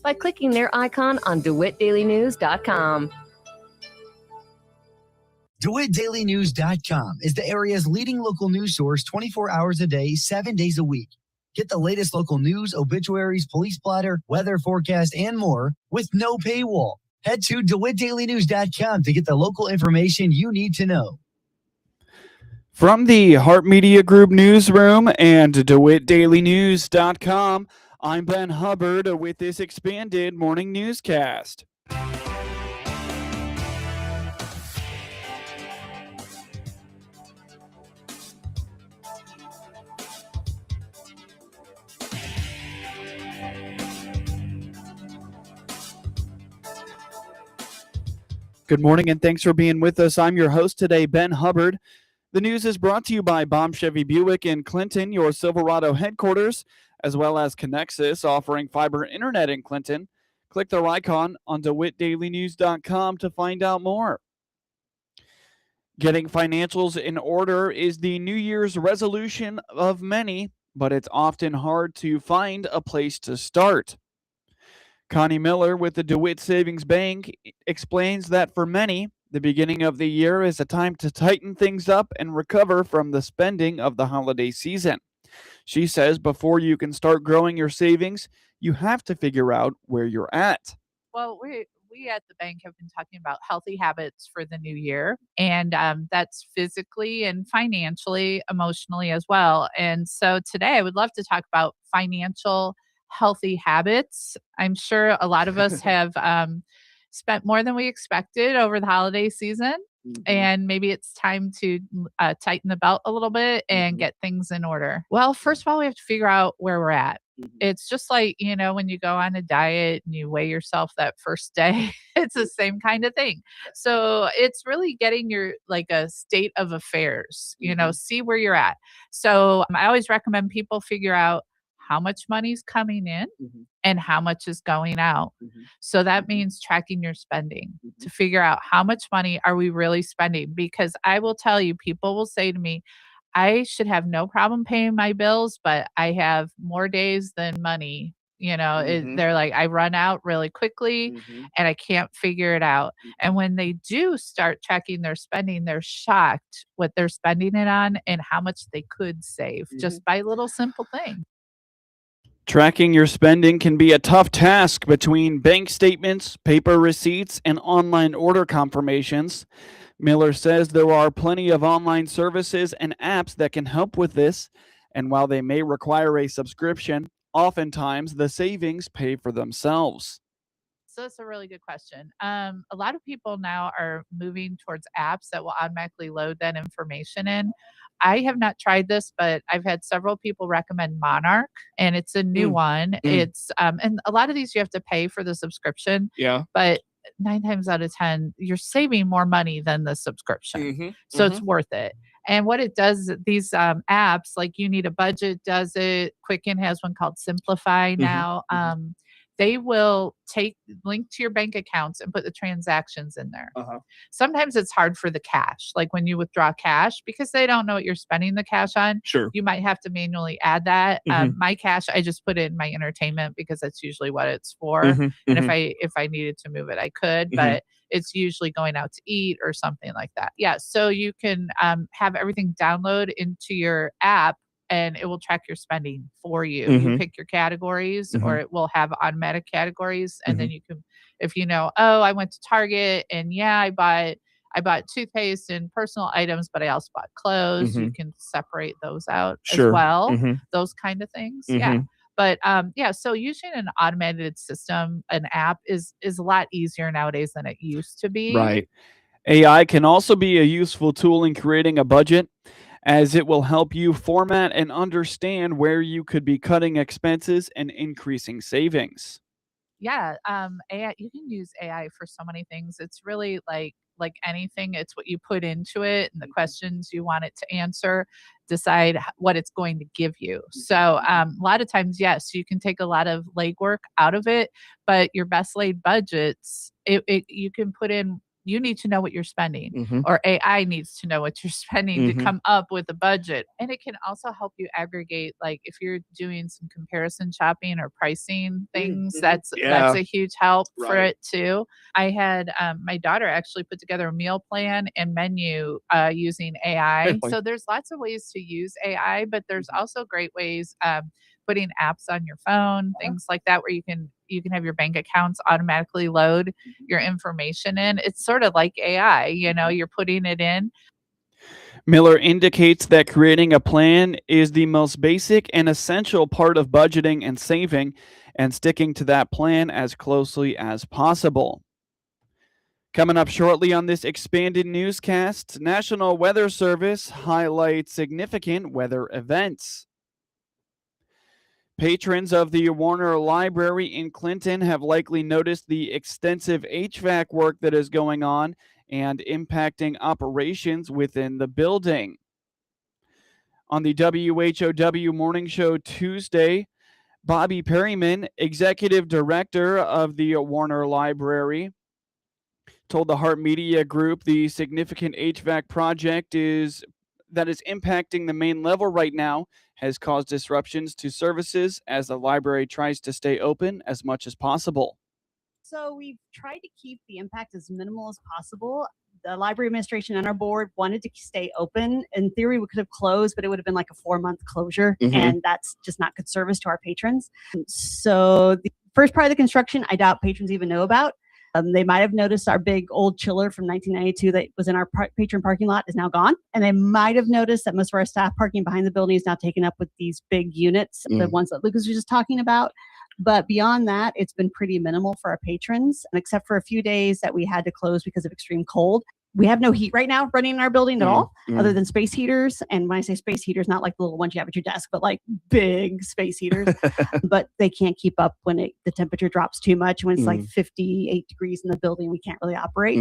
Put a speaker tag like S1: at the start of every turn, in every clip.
S1: by clicking their icon on DeWittDailyNews.com.
S2: DeWittDailyNews.com is the area's leading local news source 24 hours a day, 7 days a week. Get the latest local news, obituaries, police blotter, weather forecast, and more with no paywall. Head to DeWittDailyNews.com to get the local information you need to know.
S3: From the Hart Media Group newsroom and DeWittDailyNews.com, I'm Ben Hubbard with this expanded morning newscast. Good morning and thanks for being with us. I'm your host today, Ben Hubbard. The news is brought to you by Baum Chevy Buick in Clinton, your Silverado headquarters, as well as Connexus, offering fiber internet in Clinton. Click their icon on DeWittDailyNews.com to find out more. Getting financials in order is the New Year's resolution of many, but it's often hard to find a place to start. Connie Miller with the DeWitt Savings Bank explains that for many, the beginning of the year is a time to tighten things up and recover from the spending of the holiday season. She says before you can start growing your savings, you have to figure out where you're at.
S4: Well, we at the bank have been talking about healthy habits for the new year, and that's physically and financially, emotionally as well. And so today I would love to talk about financial healthy habits. I'm sure a lot of us have spent more than we expected over the holiday season. Mm-hmm. And maybe it's time to tighten the belt a little bit and get things in order. Well, first of all, we have to figure out where we're at. Mm-hmm. It's just like, when you go on a diet and you weigh yourself that first day, it's the same kind of thing. So it's really getting your a state of affairs, see where you're at. So I always recommend people figure out how much money's coming in and how much is going out. So that means tracking your spending to figure out how much money are we really spending. Because I will tell you, people will say to me, I should have no problem paying my bills, but I have more days than money. They're like, I run out really quickly and I can't figure it out. And when they do start tracking their spending, they're shocked what they're spending it on and how much they could save just by a little simple thing.
S3: Tracking your spending can be a tough task between bank statements, paper receipts, and online order confirmations. Miller says there are plenty of online services and apps that can help with this, and while they may require a subscription, oftentimes the savings pay for themselves.
S4: So that's a really good question. A lot of people now are moving towards apps that will automatically load that information in. I have not tried this, but I've had several people recommend Monarch, and it's a new one. It's and a lot of these you have to pay for the subscription.
S3: Yeah.
S4: But 9 times out of 10, you're saving more money than the subscription. So it's worth it. And what it does, these apps, like You Need a Budget does it. Quicken has one called Simplify now. They will link to your bank accounts and put the transactions in there. Sometimes it's hard for the cash, like when you withdraw cash, because they don't know what you're spending the cash on.
S3: Sure.
S4: You might have to manually add that. My cash, I just put it in my entertainment because that's usually what it's for. And if I needed to move it, I could, but it's usually going out to eat or something like that. Yeah. So you can have everything download into your app, and it will track your spending for you. You pick your categories, or it will have automatic categories. And then you can, if I went to Target and I bought toothpaste and personal items, but I also bought clothes. You can separate those out as well. Those kind of things. Yeah. But so using an automated system, an app is a lot easier nowadays than it used to be.
S3: Right. AI can also be a useful tool in creating a budget, as it will help you format and understand where you could be cutting expenses and increasing savings.
S4: Yeah, AI, you can use AI for so many things. It's really like anything. It's what you put into it and the questions you want it to answer, decide what it's going to give you. So a lot of times, yes, you can take a lot of legwork out of it, but your best laid budgets, you can put in you need to know what you're spending,
S5: Mm-hmm.
S4: or AI needs to know what you're spending to
S5: Mhm.
S4: come up with a budget. And it can also help you aggregate, like if you're doing some comparison shopping or pricing things, that's
S5: Yeah.
S4: a huge help for
S5: Right.
S4: it too. I had my daughter actually put together a meal plan and menu using AI.
S5: Really?
S4: So there's lots of ways to use AI, but there's also great ways putting apps on your phone, things like that, where you can have your bank accounts automatically load your information in. It's sort of like AI, you're putting it in.
S3: Miller indicates that creating a plan is the most basic and essential part of budgeting and saving, and sticking to that plan as closely as possible. Coming up shortly on this expanded newscast, National Weather Service highlights significant weather events. Patrons of the Warner Library in Clinton have likely noticed the extensive HVAC work that is going on and impacting operations within the building. On the WHOW Morning Show Tuesday, Bobby Perryman, executive director of the Warner Library, told the Hart Media Group the significant HVAC project that is impacting the main level right now has caused disruptions to services as the library tries to stay open as much as possible.
S6: So we've tried to keep the impact as minimal as possible. The library administration and our board wanted to stay open. In theory, we could have closed, but it would have been like a 4-month closure, and that's just not good service to our patrons. So the first part of the construction, I doubt patrons even know about. They might have noticed our big old chiller from 1992 that was in our patron parking lot is now gone. And they might have noticed that most of our staff parking behind the building is now taken up with these big units, the ones that Lucas was just talking about. But beyond that, it's been pretty minimal for our patrons, and except for a few days that we had to close because of extreme cold. We have no heat right now running in our building at all, other than space heaters. And when I say space heaters, not like the little ones you have at your desk, but like big space heaters. But they can't keep up when the temperature drops too much. When it's like 58 degrees in the building, we can't really operate.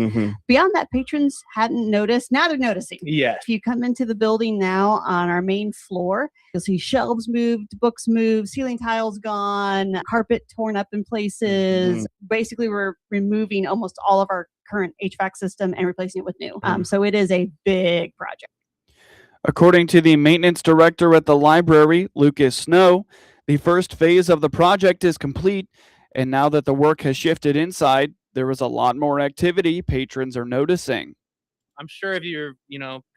S6: Beyond that, patrons hadn't noticed. Now they're noticing.
S5: Yeah.
S6: If you come into the building now on our main floor, you'll see shelves moved, books moved, ceiling tiles gone, carpet torn up in places. Basically, we're removing almost all of our current HVAC system and replacing it with new. So it is a big project.
S3: According to the maintenance director at the library, Lucas Snow, the first phase of the project is complete, and now that the work has shifted inside, there is a lot more activity patrons are noticing.
S7: I'm sure if you're,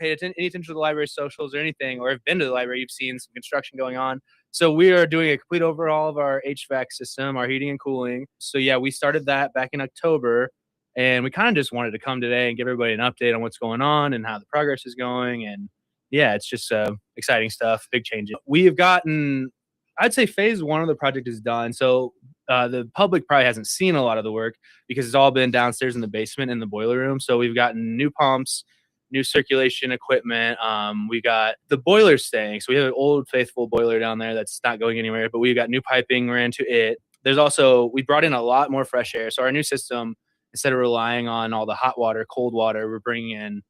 S7: paid any attention to the library socials or anything, or have been to the library, you've seen some construction going on. So we are doing a complete overhaul of our HVAC system, our heating and cooling. So yeah, we started that back in October, and we kind of just wanted to come today and give everybody an update on what's going on and how the progress is going. And yeah, it's just exciting stuff, big changes. We have gotten, I'd say phase 1 of the project is done. So the public probably hasn't seen a lot of the work because it's all been downstairs in the basement in the boiler room. So we've gotten new pumps, new circulation equipment. We got the boiler staying. So we have an old faithful boiler down there that's not going anywhere, but we've got new piping ran to it. There's also, we brought in a lot more fresh air. So our new system, instead of relying on all the hot water, cold water, we're bringing in,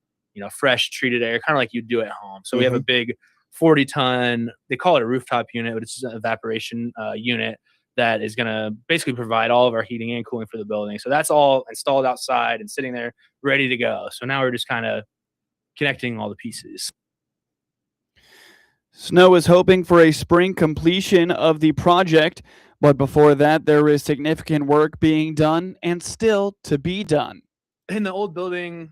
S7: fresh treated air, kind of like you do at home. So we have a big 40-ton, they call it a rooftop unit, but it's just an evaporation unit that is going to basically provide all of our heating and cooling for the building. So that's all installed outside and sitting there ready to go. So now we're just kind of connecting all the pieces.
S3: Snow is hoping for a spring completion of the project, but before that, there is significant work being done and still to be done.
S7: In the old building,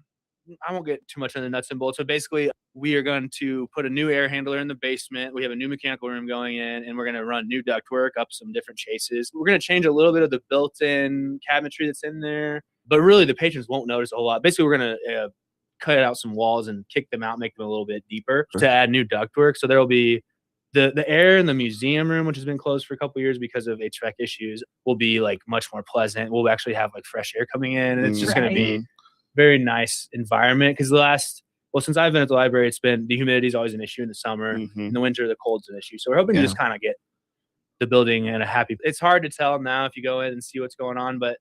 S7: I won't get too much on the nuts and bolts, but basically we are going to put a new air handler in the basement. We have a new mechanical room going in, and we're going to run new ductwork up some different chases. We're going to change a little bit of the built-in cabinetry that's in there, but really the patrons won't notice a whole lot. Basically, we're going to cut out some walls and kick them out, make them a little bit deeper to add new ductwork. So there will be the air in the museum room, which has been closed for a couple of years because of HVAC issues, will be like much more pleasant. We'll actually have like fresh air coming in, and it's just going to be very nice environment. Because since I've been at the library, it's been the humidity is always an issue in the summer. In the winter, the cold's an issue. So we're hoping to just kind of get the building in a happy. It's hard to tell now if you go in and see what's going on, but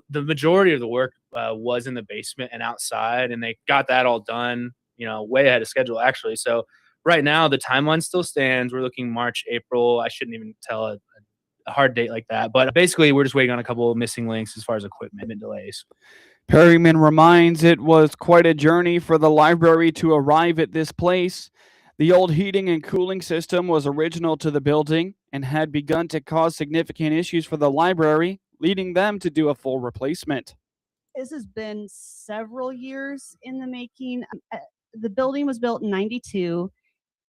S7: the majority of the work was in the basement and outside, and they got that all done, way ahead of schedule actually. So right now the timeline still stands. We're looking March, April. I shouldn't even tell a hard date like that, but basically we're just waiting on a couple of missing links as far as equipment and delays.
S3: Perryman reminds it was quite a journey for the library to arrive at this place. The old heating and cooling system was original to the building and had begun to cause significant issues for the library, leading them to do a full replacement.
S6: This has been several years in the making. The building was built in 92,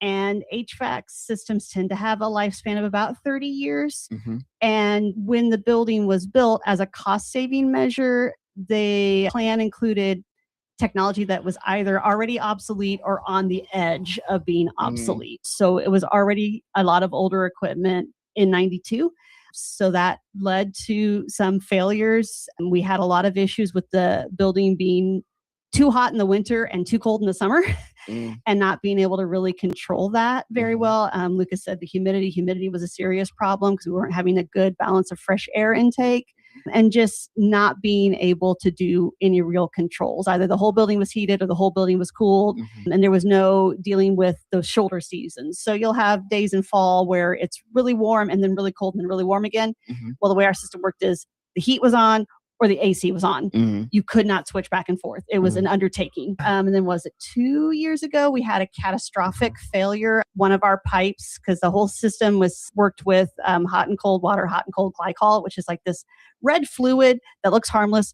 S6: and HVAC systems tend to have a lifespan of about 30 years. And when the building was built as a cost-saving measure, the plan included technology that was either already obsolete or on the edge of being obsolete. So it was already a lot of older equipment in 92. So that led to some failures. And we had a lot of issues with the building being too hot in the winter and too cold in the summer and not being able to really control that very well. Lucas said the humidity was a serious problem because we weren't having a good balance of fresh air intake and just not being able to do any real controls. Either the whole building was heated or the whole building was cooled, and there was no dealing with those shoulder seasons. So you'll have days in fall where it's really warm and then really cold and then really warm again. Well, the way our system worked is the heat was on or the AC was on. You could not switch back and forth. It was an undertaking. And then was it 2 years ago, we had a catastrophic failure. One of our pipes, because the whole system was worked with hot and cold water, hot and cold glycol, which is like this red fluid that looks harmless.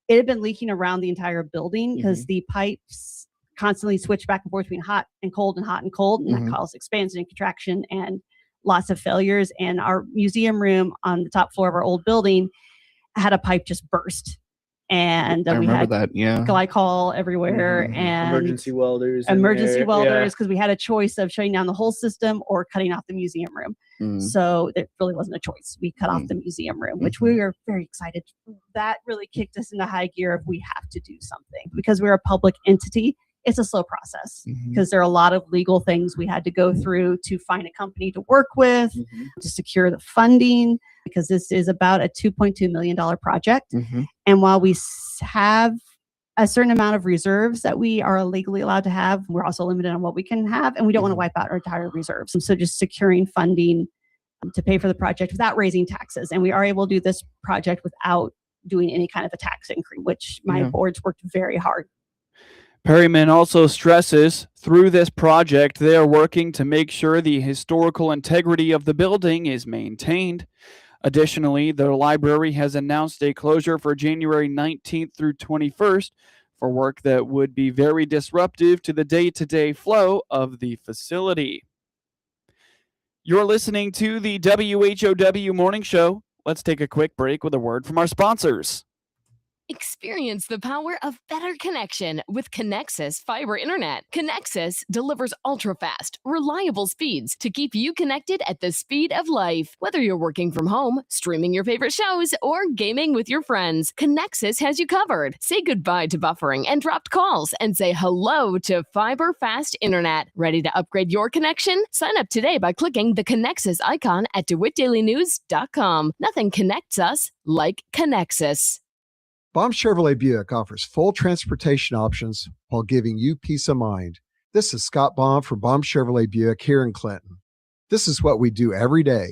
S6: It had been leaking around the entire building because the pipes constantly switched back and forth between hot and cold and hot and cold. And that caused expansion and contraction and lots of failures. And our museum room on the top floor of our old building had a pipe just burst, and we had glycol everywhere and
S7: emergency welders
S6: because we had a choice of shutting down the whole system or cutting off the museum room. So it really wasn't a choice. We cut off the museum room, which we were very excited. That really kicked us into high gear of we have to do something because we're a public entity. It's a slow process because there are a lot of legal things we had to go through to find a company to work with, to secure the funding, because this is about a $2.2 million project. And while we have a certain amount of reserves that we are legally allowed to have, we're also limited on what we can have, and we don't want to wipe out our entire reserves. And so just securing funding to pay for the project without raising taxes. And we are able to do this project without doing any kind of a tax increase, which my boards worked very hard.
S3: Perryman also stresses through this project, they are working to make sure the historical integrity of the building is maintained. Additionally, the library has announced a closure for January 19th through 21st for work that would be very disruptive to the day-to-day flow of the facility. You're listening to the WHOW Morning Show. Let's take a quick break with a word from our sponsors.
S1: Experience the power of better connection with Connexus Fiber Internet. Connexus delivers ultra-fast, reliable speeds to keep you connected at the speed of life. Whether you're working from home, streaming your favorite shows, or gaming with your friends, Connexus has you covered. Say goodbye to buffering and dropped calls and say hello to fiber fast internet. Ready to upgrade your connection? Sign up today by clicking the Connexus icon at DeWittDailyNews.com. Nothing connects us like Connexus.
S5: Baum Chevrolet Buick offers full transportation options while giving you peace of mind. This is Scott Baum from Baum Chevrolet Buick here in Clinton. This is what we do every day.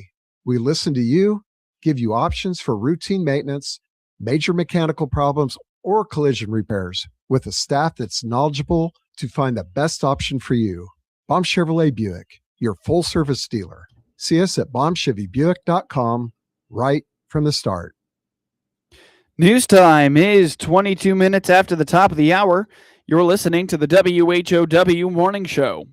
S5: We listen to you, give you options for routine maintenance, major mechanical problems, or collision repairs with a staff that's knowledgeable to find the best option for you. Baum Chevrolet Buick, your full-service dealer. See us at baumchevybuick.com right from the start.
S3: News time is 22 minutes after the top of the hour. You're listening to the WHOW Morning Show.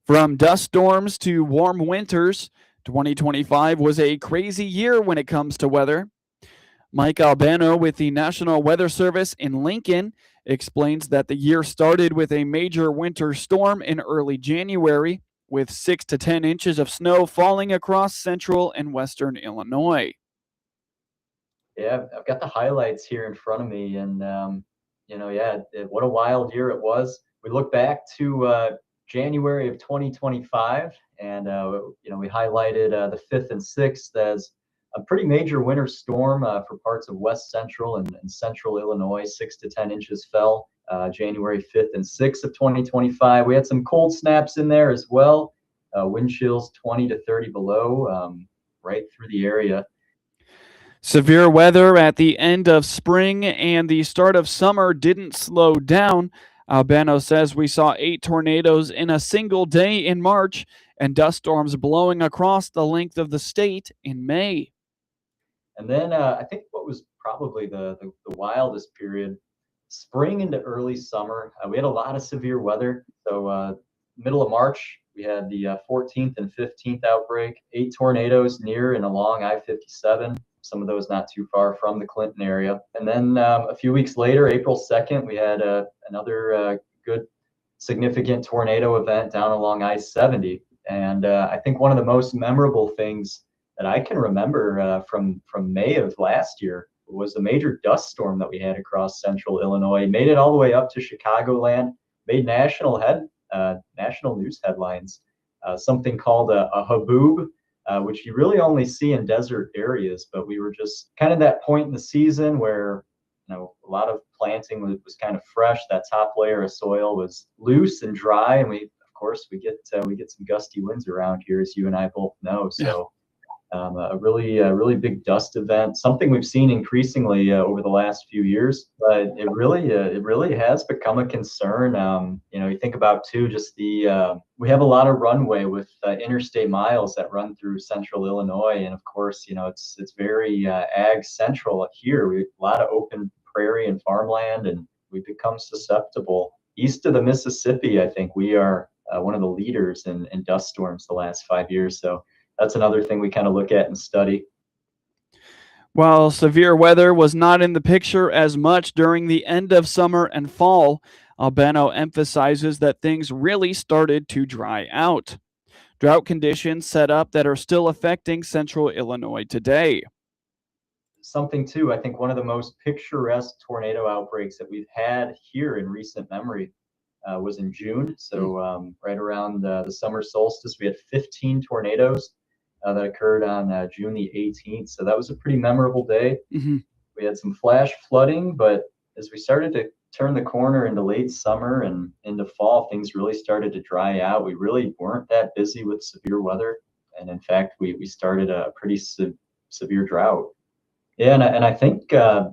S3: From dust storms to warm winters, 2025 was a crazy year when it comes to weather. Mike Albano with the National Weather Service in Lincoln explains that the year started with a major winter storm in early January, with 6 to 10 inches of snow falling across central and western Illinois.
S8: Yeah, I've got the highlights here in front of me, and what a wild year it was. We look back to January of 2025, and we highlighted the 5th and 6th as a pretty major winter storm for parts of west central and central Illinois. 6 to 10 inches fell January 5th and 6th of 2025. We had some cold snaps in there as well. Wind chills 20 to 30 below right through the area.
S3: Severe weather at the end of spring and the start of summer didn't slow down. Albano says we saw 8 tornadoes in a single day in March and dust storms blowing across the length of the state in May.
S8: And then I think what was probably the wildest period, spring into early summer, we had a lot of severe weather. So middle of March, we had the 14th and 15th outbreak, 8 tornadoes near and along I-57. Some of those not too far from the Clinton area. And then a few weeks later, April 2nd, we had another good significant tornado event down along I-70. And I think one of the most memorable things that I can remember from May of last year was the major dust storm that we had across central Illinois. Made it all the way up to Chicagoland, made national news headlines. Something called a haboob, which you really only see in desert areas. But we were just kind of that point in the season where a lot of planting was kind of fresh. That top layer of soil was loose and dry, and we get some gusty winds around here, as you and I both know. So. A really big dust event, something we've seen increasingly over the last few years, but it really has become a concern. You think about too, just we have a lot of runway with interstate miles that run through central Illinois, and of course, it's very ag central here. We have a lot of open prairie and farmland, and we've become susceptible. East of the Mississippi, I think we are one of the leaders in dust storms the last 5 years. So. That's another thing we kind of look at and study.
S3: While severe weather was not in the picture as much during the end of summer and fall, Albano emphasizes that things really started to dry out. Drought conditions set up that are still affecting central Illinois today.
S8: Something too, I think one of the most picturesque tornado outbreaks that we've had here in recent memory was in June. So right around the summer solstice, we had 15 tornadoes that occurred on June the 18th. So that was a pretty memorable day.
S3: Mm-hmm.
S8: We had some flash flooding, but as we started to turn the corner into late summer and into fall, things really started to dry out. We really weren't that busy with severe weather. And in fact, we started a pretty severe drought. Yeah, and I think, if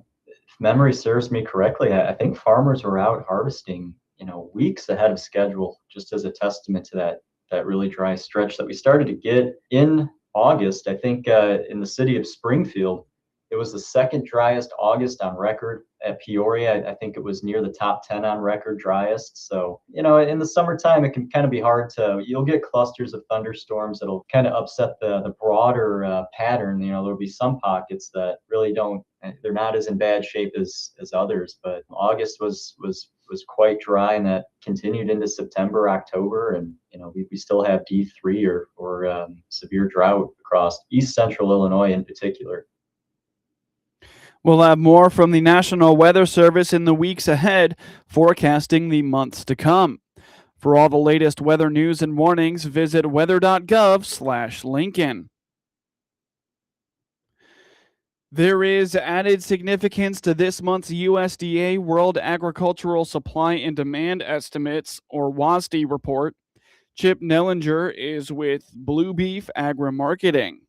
S8: memory serves me correctly, I think farmers were out harvesting weeks ahead of schedule, just as a testament to that really dry stretch that we started to get in August. I think in the city of Springfield, it was the second driest August on record. At Peoria, I think it was near the top 10 on record driest. So, in the summertime, it can kind of be hard you'll get clusters of thunderstorms that'll kind of upset the broader pattern. There'll be some pockets that really they're not as in bad shape as others. But August was quite dry, and that continued into September, October, and we still have D3 or severe drought across east central Illinois in particular.
S3: We'll have more from the National Weather Service in the weeks ahead, forecasting the months to come. For all the latest weather news and warnings, visit weather.gov/Lincoln. There is added significance to this month's USDA World Agricultural Supply and Demand Estimates, or WASDE report. Chip Nellinger is with Blue Beef Agri-Marketing.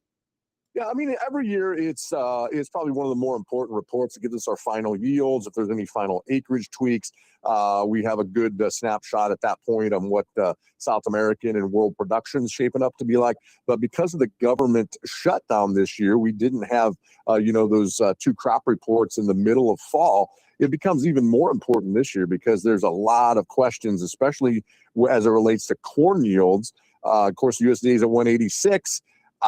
S9: Yeah, I mean, every year it's probably one of the more important reports. It gives us our final yields. If there's any final acreage tweaks, we have a good snapshot at that point on what South American and world production is shaping up to be like. But because of the government shutdown this year, we didn't have, those 2 crop reports in the middle of fall. It becomes even more important this year because there's a lot of questions, especially as it relates to corn yields. Of course, USDA is at 186.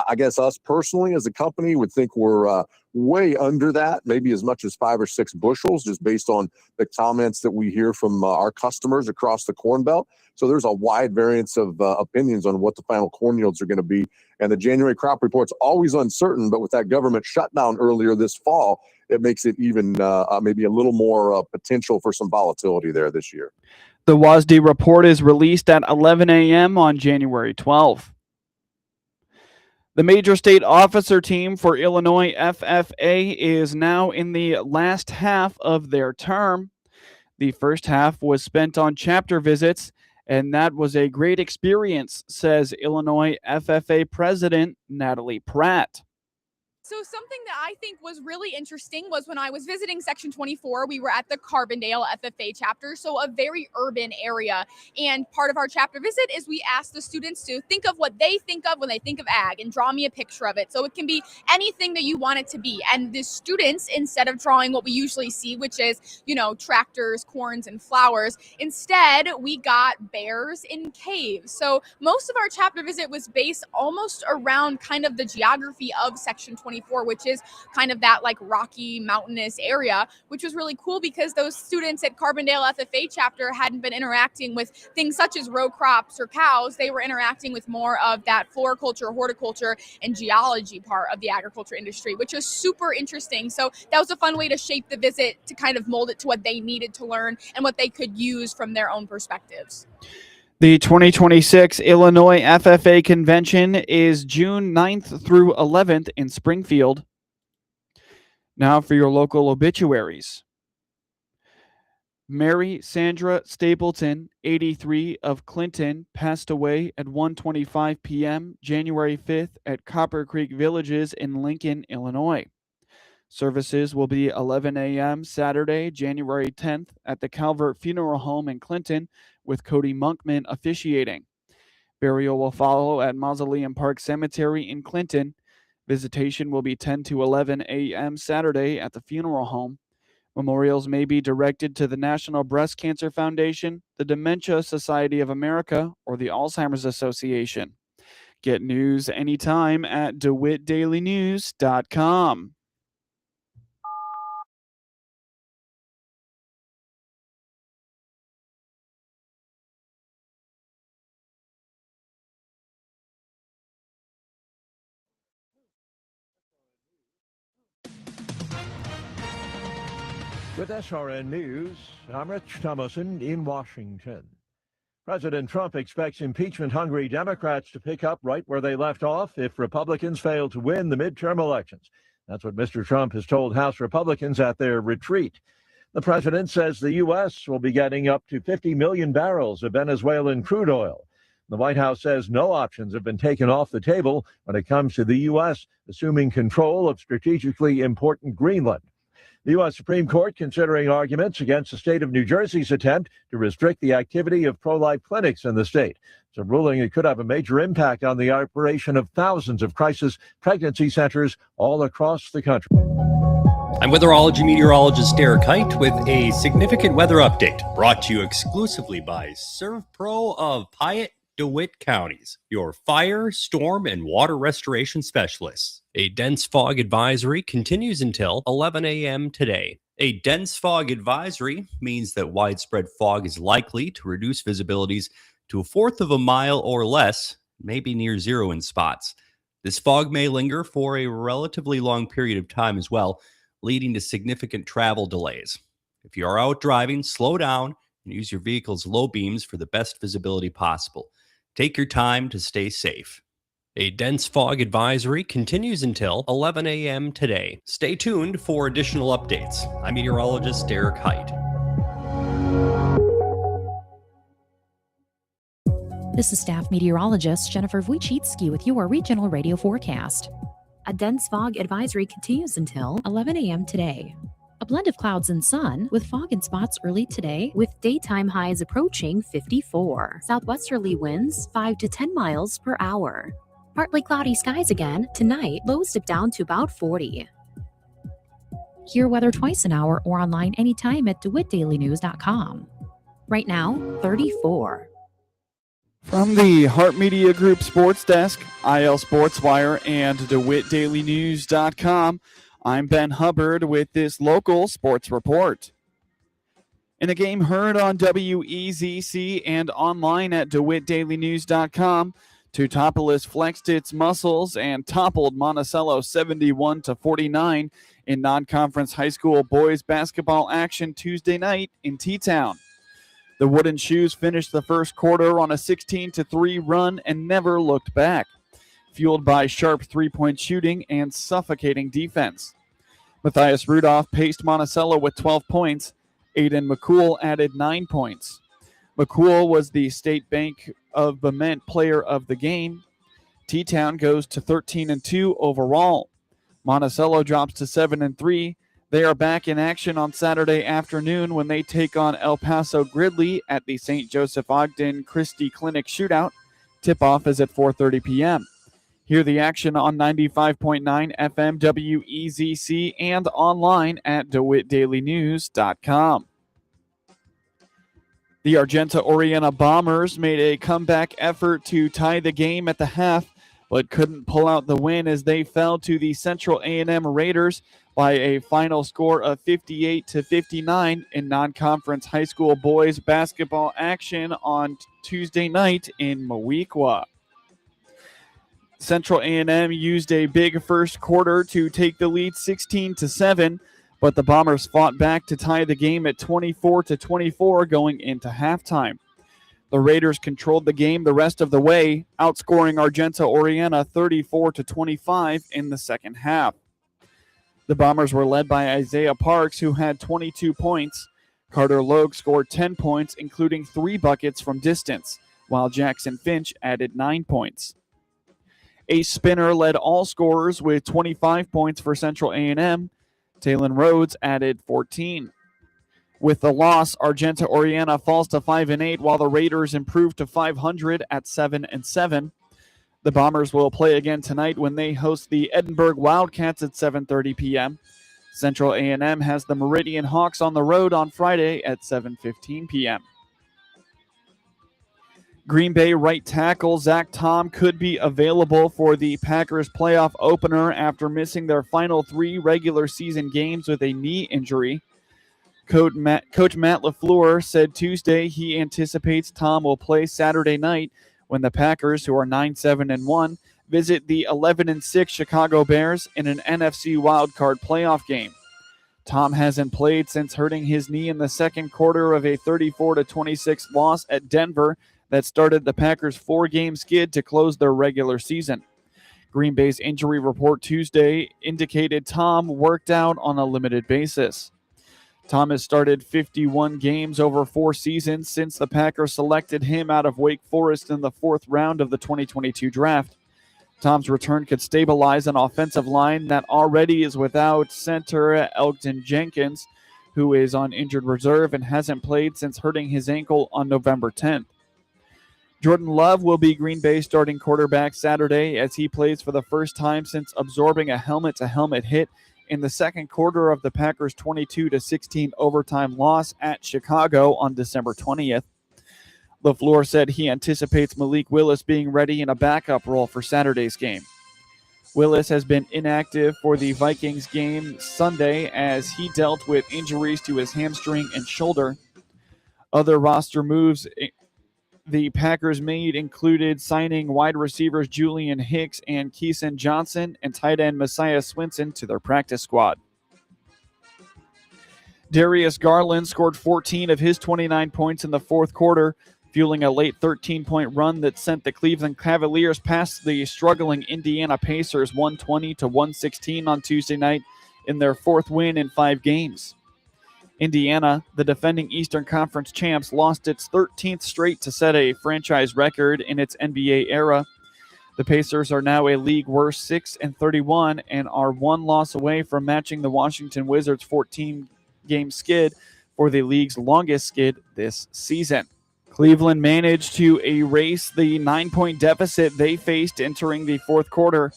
S9: I guess us personally as a company would think we're way under that, maybe as much as 5 or 6 bushels, just based on the comments that we hear from our customers across the Corn Belt. So there's a wide variance of opinions on what the final corn yields are going to be. And the January crop report's always uncertain, but with that government shutdown earlier this fall, it makes it even maybe a little more potential for some volatility there this year.
S3: The WASDE report is released at 11 a.m. on January 12th. The major state officer team for Illinois FFA is now in the last half of their term. The first half was spent on chapter visits, and that was a great experience, says Illinois FFA President Natalie Pratt.
S10: So something that I think was really interesting was when I was visiting Section 24, we were at the Carbondale FFA chapter, so a very urban area. And part of our chapter visit is we asked the students to think of what they think of when they think of ag and draw me a picture of it. So it can be anything that you want it to be. And the students, instead of drawing what we usually see, which is, tractors, corns, and flowers, instead we got bears in caves. So most of our chapter visit was based almost around kind of the geography of Section 24, which is kind of that like rocky mountainous area, which was really cool because those students at Carbondale FFA chapter hadn't been interacting with things such as row crops or cows. They were interacting with more of that floriculture, horticulture, and geology part of the agriculture industry, which was super interesting. So that was a fun way to shape the visit to kind of mold it to what they needed to learn and what they could use from their own perspectives.
S3: The 2026 Illinois FFA Convention is June 9th through 11th in Springfield. Now for your local obituaries. Mary Sandra Stapleton, 83, of Clinton, passed away at 1:25 p.m. January 5th at Copper Creek Villages in Lincoln, Illinois. Services will be 11 a.m. Saturday, January 10th at the Calvert Funeral Home in Clinton, with Cody Monkman officiating. Burial will follow at Mausoleum Park Cemetery in Clinton. Visitation will be 10 to 11 a.m. Saturday at the funeral home. Memorials may be directed to the National Breast Cancer Foundation, the Dementia Society of America, or the Alzheimer's Association. Get news anytime at DeWittDailyNews.com.
S11: With SRN News, I'm Rich Thomason in Washington. President Trump expects impeachment-hungry Democrats to pick up right where they left off if Republicans fail to win the midterm elections. That's what Mr. Trump has told House Republicans at their retreat. The president says the U.S. will be getting up to 50 million barrels of Venezuelan crude oil. The White House says no options have been taken off the table when it comes to the U.S. assuming control of strategically important Greenland. The U.S. Supreme Court considering arguments against the state of New Jersey's attempt to restrict the activity of pro-life clinics in the state. It's a ruling that could have a major impact on the operation of thousands of crisis pregnancy centers all across the country.
S12: I'm weatherology meteorologist Derek Height with a significant weather update brought to you exclusively by ServPro of Piatt, DeWitt counties, your fire, storm, and water restoration specialists. A dense fog advisory continues until 11 a.m. today. A dense fog advisory means that widespread fog is likely to reduce visibilities to 1/4 of a mile or less, maybe near zero in spots. This fog may linger for a relatively long period of time as well, leading to significant travel delays. If you are out driving, slow down and use your vehicle's low beams for the best visibility possible. Take your time to stay safe. A dense fog advisory continues until 11 a.m. today. Stay tuned for additional updates. I'm meteorologist Derek Height.
S13: This is staff meteorologist Jennifer Wojcicki with your regional radio forecast. A dense fog advisory continues until 11 a.m. today. A blend of clouds and sun with fog in spots early today with daytime highs approaching 54. Southwesterly winds 5 to 10 miles per hour. Partly cloudy skies again. Tonight, lows dip down to about 40. Hear weather twice an hour or online anytime at DeWittDailyNews.com. Right now, 34.
S3: From the Hart Media Group Sports Desk, IL Sports Wire, and DeWittDailyNews.com, I'm Ben Hubbard with this local sports report. In a game heard on WEZC and online at DeWittDailyNews.com, Teutopolis flexed its muscles and toppled Monticello 71-49 in non-conference high school boys basketball action Tuesday night in T-Town. The Wooden Shoes finished the first quarter on a 16-3 run and never looked back, fueled by sharp three-point shooting and suffocating defense. Matthias Rudolph paced Monticello with 12 points. Aiden McCool added 9 points. McCool was the State Bank of Bement player of the game. T-Town goes to 13-2 overall. Monticello drops to 7-3. They are back in action on Saturday afternoon when they take on El Paso Gridley at the St. Joseph Ogden Christie Clinic Shootout. Tip-off is at 4:30 p.m. Hear the action on 95.9 FM WEZC and online at DeWittDailyNews.com. The Argenta-Oreana Bombers made a comeback effort to tie the game at the half, but couldn't pull out the win as they fell to the Central A&M Raiders by a final score of 58-59 in non-conference high school boys basketball action on Tuesday night in Moweaqua. Central A&M used a big first quarter to take the lead 16-7, but the Bombers fought back to tie the game at 24-24 going into halftime. The Raiders controlled the game the rest of the way, outscoring Argenta-Oreana 34-25 in the second half. The Bombers were led by Isaiah Parks, who had 22 points. Carter Logue scored 10 points, including 3 buckets from distance, while Jackson Finch added 9 points. Ace Spinner led all scorers with 25 points for Central A&M. Talon Rhodes added 14. With the loss, Argenta-Oreana falls to 5-8, while the Raiders improve to 500 at 7-7. The Bombers will play again tonight when they host the Edinburgh Wildcats at 7:30 p.m. Central A&M has the Meridian Hawks on the road on Friday at 7:15 p.m. Green Bay right tackle Zach Tom could be available for the Packers playoff opener after missing their final 3 regular season games with a knee injury. Coach Matt LaFleur said Tuesday he anticipates Tom will play Saturday night when the Packers, who are 9-7-1, visit the 11-6 Chicago Bears in an NFC wildcard playoff game. Tom hasn't played since hurting his knee in the second quarter of a 34-26 loss at Denver that started the Packers' 4-game skid to close their regular season. Green Bay's injury report Tuesday indicated Tom worked out on a limited basis. Tom has started 51 games over 4 seasons since the Packers selected him out of Wake Forest in the 4th round of the 2022 draft. Tom's return could stabilize an offensive line that already is without center Elgton Jenkins, who is on injured reserve and hasn't played since hurting his ankle on November 10th. Jordan Love will be Green Bay's starting quarterback Saturday as he plays for the first time since absorbing a helmet-to-helmet hit in the second quarter of the Packers' 22-16 overtime loss at Chicago on December 20th. LaFleur said he anticipates Malik Willis being ready in a backup role for Saturday's game. Willis has been inactive for the Vikings game Sunday as he dealt with injuries to his hamstring and shoulder. Other roster moves the Packers made included signing wide receivers Julian Hicks and Keeson Johnson and tight end Messiah Swinson to their practice squad. Darius Garland scored 14 of his 29 points in the 4th quarter, fueling a late 13-point run that sent the Cleveland Cavaliers past the struggling Indiana Pacers 120-116 on Tuesday night in their 4th win in 5 games. Indiana, the defending Eastern Conference champs, lost its 13th straight to set a franchise record in its NBA era. The Pacers are now a league worst 6-31 and are 1 loss away from matching the Washington Wizards' 14-game skid for the league's longest skid this season. Cleveland managed to erase the 9-point deficit they faced entering the 4th quarter.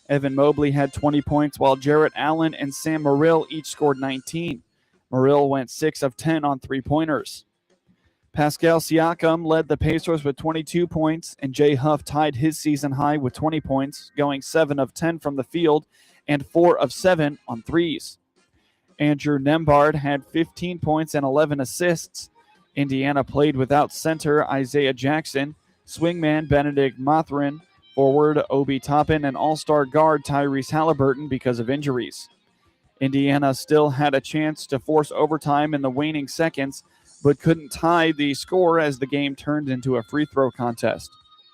S3: Evan Mobley had 20 points while Jarrett Allen and Sam Merrill each scored 19. Merrill went 6 of 10 on 3-pointers. Pascal Siakam led the Pacers with 22 points, and Jay Huff tied his season high with 20 points, going 7 of 10 from the field and 4 of 7 on threes. Andrew Nembhard had 15 points and 11 assists. Indiana played without center Isaiah Jackson, swingman Benedict Mathurin, forward Obi Toppin, and all-star guard Tyrese Halliburton because of injuries. Indiana still had a chance to force overtime in the waning seconds, but couldn't tie the score as the game turned into a free throw contest.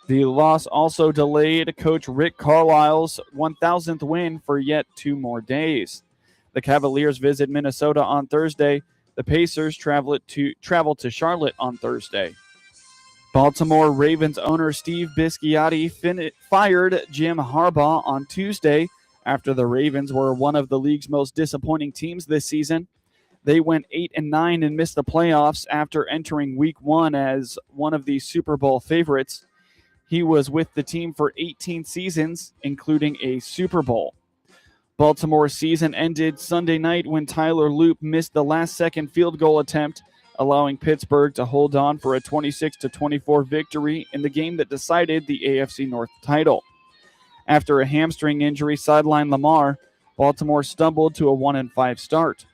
S3: The loss also delayed Coach Rick Carlisle's 1,000th win for yet 2 more days. The Cavaliers visit Minnesota on Thursday. The Pacers travel to Charlotte on Thursday. Baltimore Ravens owner Steve Bisciotti fired Jim Harbaugh on Tuesday After the Ravens were one of the league's most disappointing teams this season, they went 8-9 and missed the playoffs after entering Week 1 as one of the Super Bowl favorites. He was with the team for 18 seasons, including a Super Bowl. Baltimore's season ended Sunday night when Tyler Loop missed the last-second field goal attempt, allowing Pittsburgh to hold on for a 26-24 victory in the game that decided the AFC North title. After a hamstring injury sidelined Lamar, Baltimore stumbled to a 1-5 start.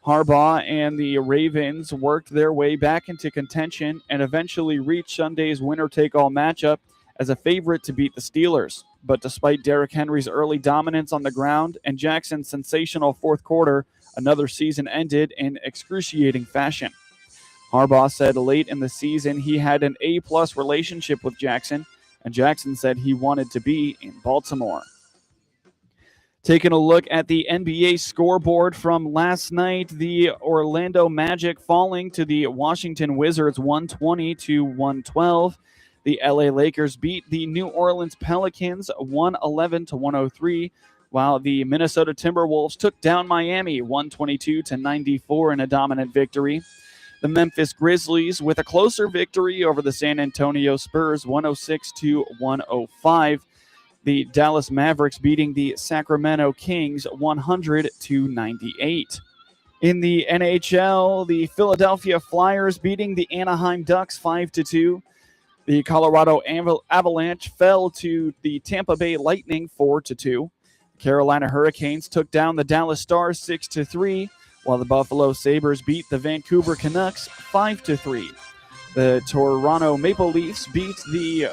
S3: Harbaugh and the Ravens worked their way back into contention and eventually reached Sunday's winner-take-all matchup as a favorite to beat the Steelers. But despite Derrick Henry's early dominance on the ground and Jackson's sensational fourth quarter, another season ended in excruciating fashion. Harbaugh said late in the season he had an A-plus relationship with Jackson, and Jackson said he wanted to be in Baltimore. Taking a look at the NBA scoreboard from last night, the Orlando Magic falling to the Washington Wizards 120-112. The LA Lakers beat the New Orleans Pelicans 111-103, while the Minnesota Timberwolves took down Miami 122-94 in a dominant victory. The Memphis Grizzlies with a closer victory over the San Antonio Spurs 106-105. The Dallas Mavericks beating the Sacramento Kings 100-98. In the NHL, the Philadelphia Flyers beating the Anaheim Ducks 5-2. The Colorado Avalanche fell to the Tampa Bay Lightning 4-2. Carolina Hurricanes took down the Dallas Stars 6-3, while the Buffalo Sabres beat the Vancouver Canucks 5-3. The Toronto Maple Leafs beat the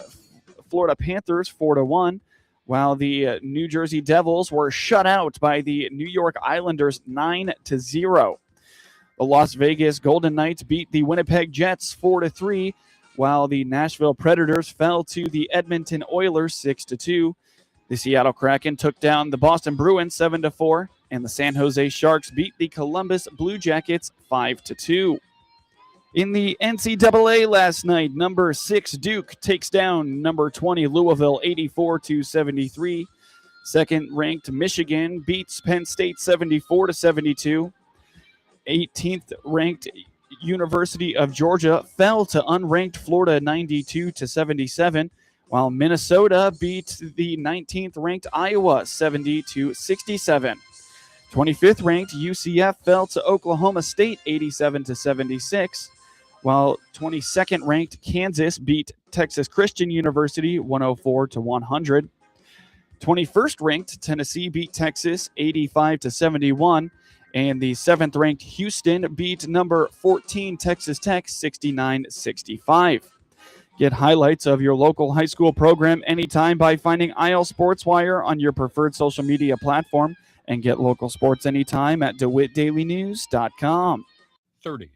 S3: Florida Panthers 4-1, while the New Jersey Devils were shut out by the New York Islanders 9-0. The Las Vegas Golden Knights beat the Winnipeg Jets 4-3, while the Nashville Predators fell to the Edmonton Oilers 6-2. The Seattle Kraken took down the Boston Bruins 7-4, and the San Jose Sharks beat the Columbus Blue Jackets 5-2. In the NCAA last night, number 6 Duke takes down number 20 Louisville 84-73. Second-ranked Michigan beats Penn State 74-72. 18th-ranked University of Georgia fell to unranked Florida 92-77, while Minnesota beat the 19th-ranked Iowa 70-67. 25th-ranked UCF fell to Oklahoma State 87-76, while 22nd-ranked Kansas beat Texas Christian University 104-100. 21st-ranked Tennessee beat Texas 85-71, and the 7th-ranked Houston beat number 14 Texas Tech 69-65. Get highlights of your local high school program anytime by finding IL SportsWire on your preferred social media platform, and get local sports anytime at DeWittDailyNews.com.
S14: 30.